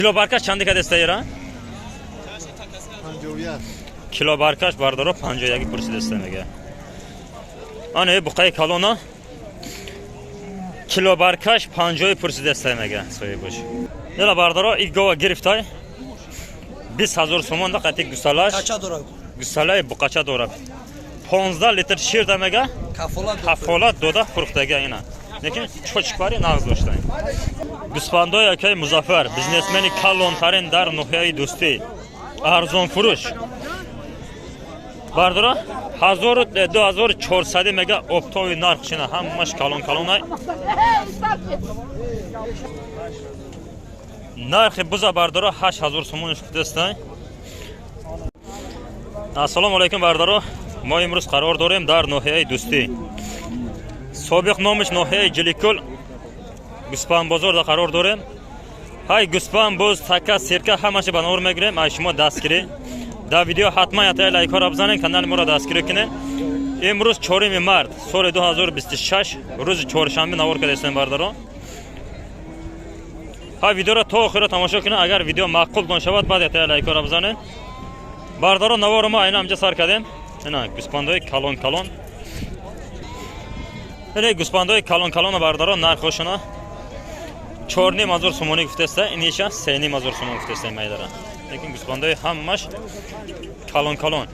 Kilo barkash chandi kadesta yera? 50. Kilo barkash bardoro 51 pursi destemega. Ana buqay kalona kilo barkash 50 pursi destemega so'y bosh. Yana bardoro igova giriftay 20000 so'monda qatiq gusalash. Qacha dorab. Gusalay buqacha dorab. 15 litr shir damaga kafolat doda quruqdaga ina. Lekin cho'chqari nag'z do'shtang. Guspandoy akay Muzaffar, biznesmeni kalon tarin dar nuhiyai do'sti. Arzon furush. Bardora 2400 mega optoy narxshina hammash kalon-kalonay. Narxi buza bardora 8000 so'mon destan. Assalomu alaykum bardora. ما امروز قرار داریم در ناحیه دوستی سابق نامش ناحیه جلیکل گوسپان بازار در قرار داریم های گوسپان باز تکه سرکه همش بنور میگیریم ای شما دستگیری در ویدیو حتما یه لایک ها را بزنین کانال ما را دستگیری کنین امروز 4 مارد سال 2026 روز چهارشنبه نوار کرده هستیم بردارو های ویدیو را تا آخر تماشا کنین اگر ویدیو معقول شود بعد یه لایک ها را بزنین بردارو نوار ما اینا همجا سر کردیم اینا گوسپندای کلان اینا گوسپندای کلان بردارو نرخشونا 4500 سومونی گفتسته اینیشا 3500 سومون گفتسته میدارن لیکن گوسپندای همش کلان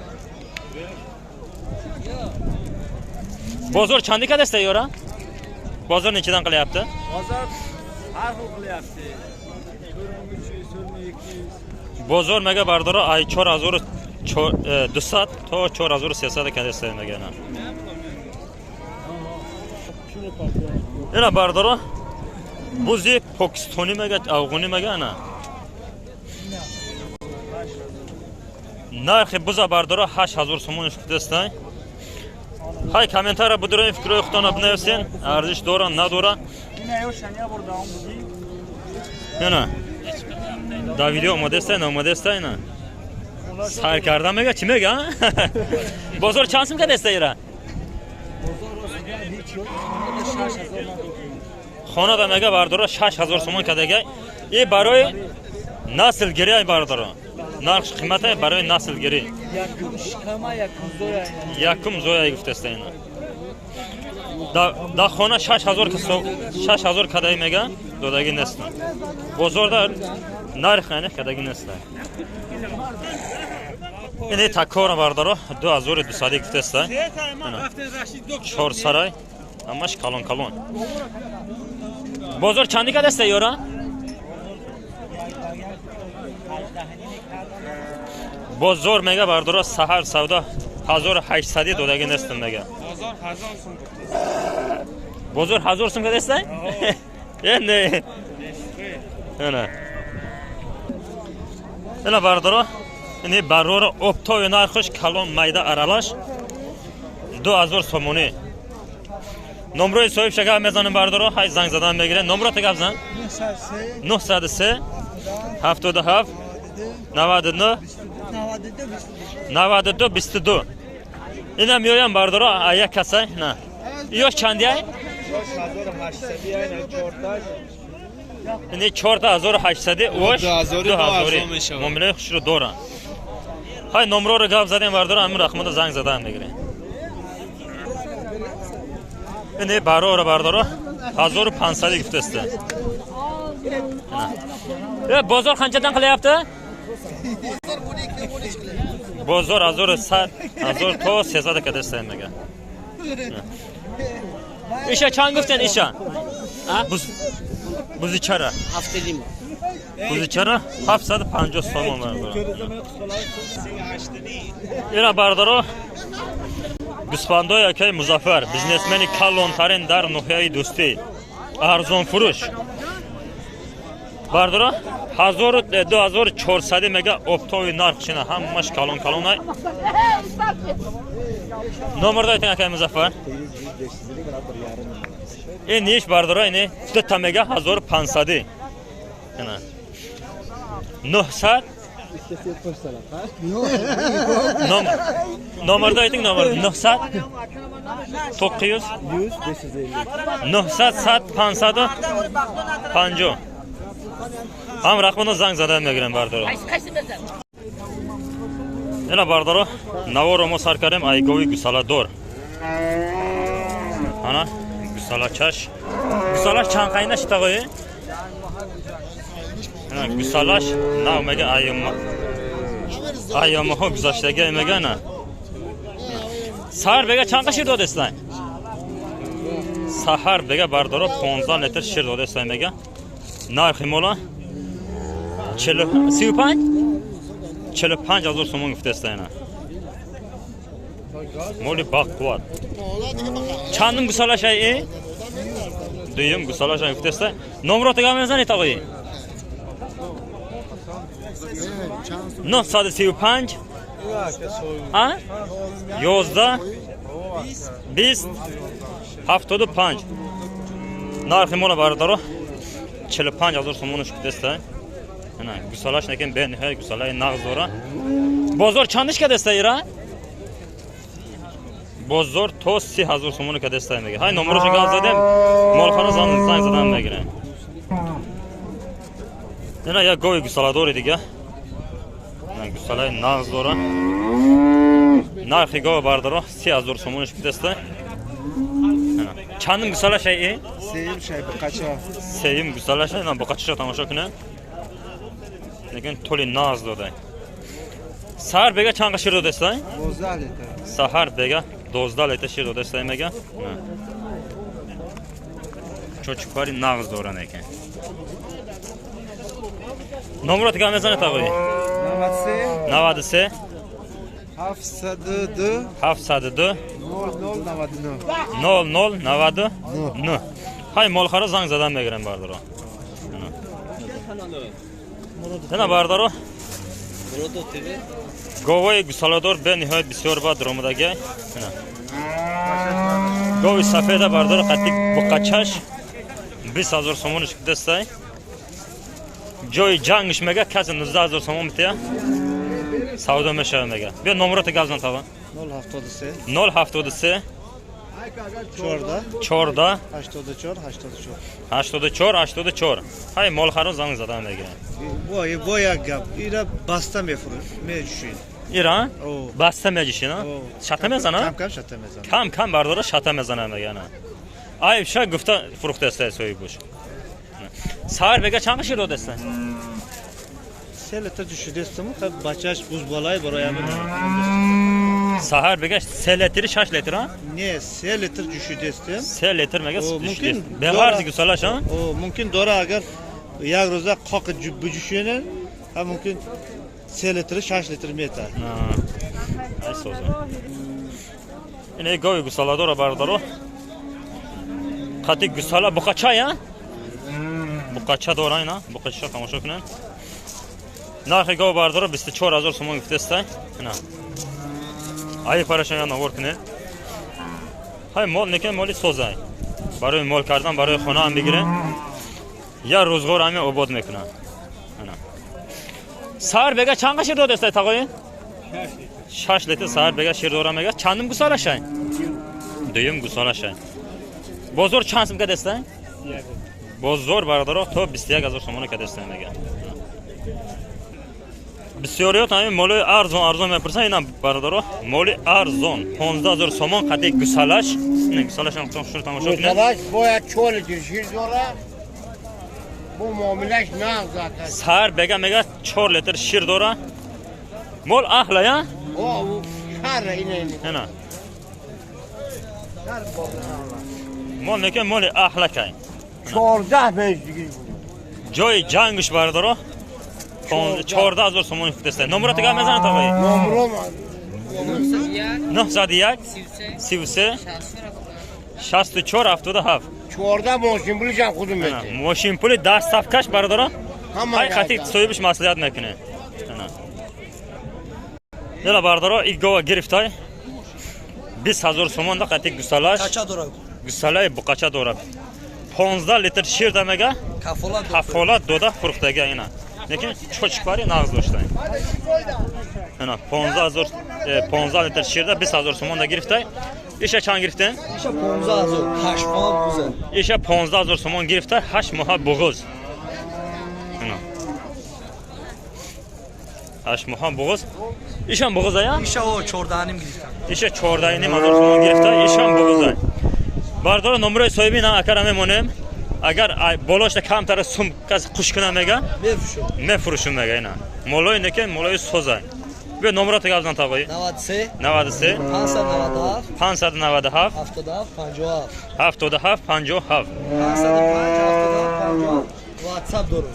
بازار چندی کدسته یورا بازار نچیدن قلیابته Bozor har xil qilyapti. 4300 بازار مگه بردارو ای 4200 تا 4300 کدسته میگن اینا بردارو بوزی پاکستانی مگه افغانی مگه نه نرخ بوزا بردارو 8000 سومون گفتستای های کامنتار را بدرین فکرای خودتان بنویسین ارزش دارن نداره Yine yo'q shanya burada budi. نه دا ویدیو اومده است اینا سر کردم میگه چی میگه بازار چند سوم کدسته ایران خانه دا میگه بردارو 6000 سومون کدگه این برای نسل گیری ای بردارو نرخ قیمته برای نسل گیری Yakım şikama yakım zoya. یکم زویا گفته است اینا دا خانه 6000 کدای میگه دادگی نیست بازار دا نرخ نه کدگی نیست اینه تکار بردارو 2200 گفته است چهار سرای همش کلان بازار چندی کدسته یورا بازار میگه بردارو سحر سودا 1800 دادگی نیست میگه بازار 1000 سوم کدسته نه اینا بردارو اینه برور اپتای نرخش کلان میده ارالش 2000 سومونی نمره صاحب شگاه میزنم بردارو های زنگ زدن میگیره نمره تگه بزن 903 77 99 92 22 اینا میایم بردارو یک کسای نه یا چندی های 4800 اوش 2000 مملکت خوش رو دارن های نمره رو گفت زدیم بردارو همین رقم زنگ زدن میگیره اینه برای بردارو 1500 گفته است بازار خنچدان قلیابته بازار 1100 تا 300 کدسته میگه ایشا چند گفتن ایشا بوزی چرا Haftalıyım. بوزی چرا 750 سومون بردارو اینا بردارو گوسپندای اکای مظفر بیزنسمنی کلان ترین در ناحیه دوستی ارزان فروش بردارو 2400 مگا اپتوی نرخشینه همش کلانای نمبر دایتین اکای مظفر این نیش بردارو اینه 2 مگا 1500 اینا 900 نمبر دایتین نمبر 900 900 100 550 Ham raqamdan zang zadan megiren bardaro. Ina bardaro Navoro mo sarkarim aygovi gusalador. Ana gusalachash. Gusalash chanqayna shtag'oyi. Ana gusalash navmega ayımma. Ayımma ho guzashtaga emagana. Sahar bega chanqa shir dodestan. Sahar bega bardaro 15 litr shir dodestan mega. Narxi mola 45,000 so'm giftestayna. Moli baqquvat. Chandim gusalashay Duyum gusalashay giftesta. Nomrotiga mezan etag'i. 935 Ha? 11 20 75 Narxi mola bardaro 45,000 so'm giftesta. Ana gusalash lekin ben hay gusalay nag'zora. Bozor chandishga destayra? Bozor to 3000 so'mni kadestaymaga. Hay nomroshi galzadem. Molxona zang zadan megire. Ana ya go'y gusalador ediga. Ana gusalay nag'zora. Narxi go bardaro 3000 so'mni kadestay. Ana chandim gusalashay Sevim şey bu kaça. Sevim gusalashay ana bu qacha tomosha kuni. Lekin to'li nag'zda. Sahar bega chanqa shir dodestay? 12 litr. Sahar bega 12 litr shir dodestay mega. Cho'chqari nag'z doran ekan. Nomrot gamezan etag'i. Navatse. 92 702 702 00 00 90 Hay molxara zang zadan megiren bardaro. Ana bardaro. Govoy gusalador be nihoyat bisyor ba dromodaga. Ana. Govoy safeda bardaro qattiq buqachash 20000 so'm chiqdestay. Joy jangishmaga kaza 10000 so'm mitiya. Savdo meshamega. Be nomroti gazdan tava. 072 Chorda 84 Hay molxaro zang zadan megiren. Boya gap. İra basta mefuru. Mecşin. İran? Basta mecişina. Şatamezana? Şatamezana. Kam bardaro şatamezana megana. Ay şa gufta frukt destay soybuş. Sahar bega chanqa shir dodestan. Selete düşüdestim. Baçaş buz balay buraya mı? Sahar bega seletiri shash litr ha? Ne selete düşüdestim. Seletir mega mümkün. Beharzi gusalash ha? O mümkün doğru agar yak roza qaqı bücüşenen ha mümkün selete shash litr meta. Ay so'za. Ine go'y gusalador bardaro. Qati gusala buqacha ya? Buqacha dorayna, buqacha tomosha kunan. Narxi go bardaro 24000 so'm giftestay. Ana. Ay parashan yana workne. Hay mol nekan moli so'zay. Baroy mol kardan baroy xona ham bigire. Ya ro'zg'or ham obod mekuna. Ana. Sahar bega chanqa shir dodestay tag'oy? Shash litr sahar bega shir doramega chandim gusalashay. Duyum gusalashay. Bozor chansimga destay? Bozor bardaro to 21000 so'm kadestay mega. Bisyoriyot ham moli arzon mepirsa ina bardaro moli arzon 15000 so'm qat'iy gusalash. Gusalash ham shur tomosha qilin. Gusalash boya cho'li shir dora. Bu muomalash naq zaten. Sahar bega mega 4 litr shir dora. Mol ahla ya? O şarra ine. Ana. Mol nekan moli ahla kay. 14 meclis. Joy jangish bardaro. 14000 so'm giftestay. Nomrotiga mezan tag'oy. Nomrom. 91 Sivse 64 77 Chorda moshin bulacağım kuzum Ana, ben. moshin puli dastavkash bardaro. Hamma Hay qat'iy so'yish maslahat makine. Ana. Yana bardaro igova giriftay. 20000 so'mda qat'iy gusalash. Kaça dorak? Gusalay buqacha dorab. 15 litr shir damaga kafolat doda fruxtaga ina. Lekin cho'chqari nag'z do'shtay. Ana 15 litr shirda 20000 so'mda giriftay. Isha chan giriftay? İşte 15 azor. 8 falan güzel. Isha 15000 so'm giriftay, 8 moha bo'g'iz. Ana. 8 ماه بغض ایشان بغض یا ایشا او 14 گرفتم. ایشه 14 نیم هزار تومان گرفته ایشان بغض باردار نمره صاحبی نه اگر میمونیم اگر بالاش کم تر سوم کس خوش کنه میگه بفروشم. میفروشم میگه اینا مولای نکه مولای سوزه به نمره تگازن تاقای 93 93 597 597 77 57 77 57 505 واتساپ دارم.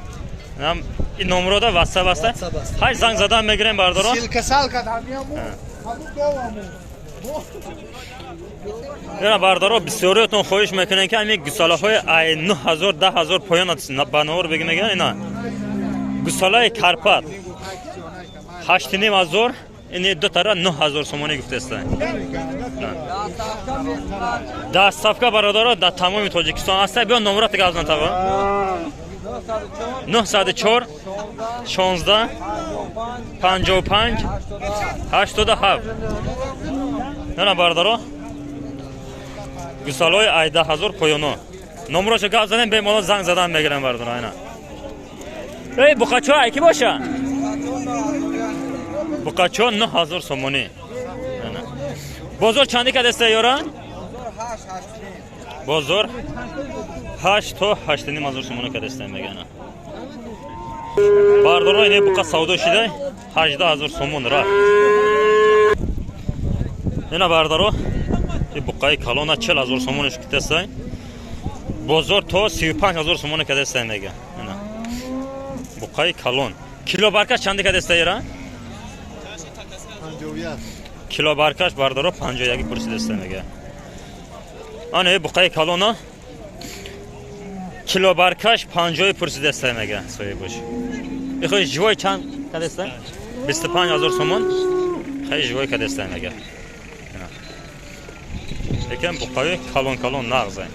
نم این نمره دا واتساپ است واتساپ است. های زنگ زدن میگیریم باردارو Silka damiamo. Hadu govamo. اینا باردارو بسیاریتون خواهش میکنن که همین گساله های 9000 10000 پایان بنور بگی میگن اینا گساله کارپات 8 نیم هزار این دو تا 9000 سومانی گفته است ده صفقه برادر در تمام تاجیکستان است بیا نمره تگازن تا 904 16 55 87 نه برادر گسالای 10000 پایانو نمرهشو گفت زدن به مالا زنگ زدن میگیرن برادر اینا ای بوقاچو کی باشه بوقاچو 9000 سومانی بازار چندی که دسته یاران بازار 8 تا 8 نیم هزار سومانی که دسته میگن باردار اینه بوقا سودا شده 18000 سومون را اینا باردارو این بوقای کلونا 40000 سومونش که دسته بازار تا 35000 سومانی که دسته میگه اینا بوقای کلون کیلو برکش چندی که دسته یاران 51 کیلو برکش باردارو 51 پرسی دسته میگه آنه بوقای کلونا کیلو برکش 50 پرسی دسته میگه سوی باش بخوای جوای چند که دسته 25000 سومون خیلی جوای که دسته میگه یکم بوقای کلون نغزه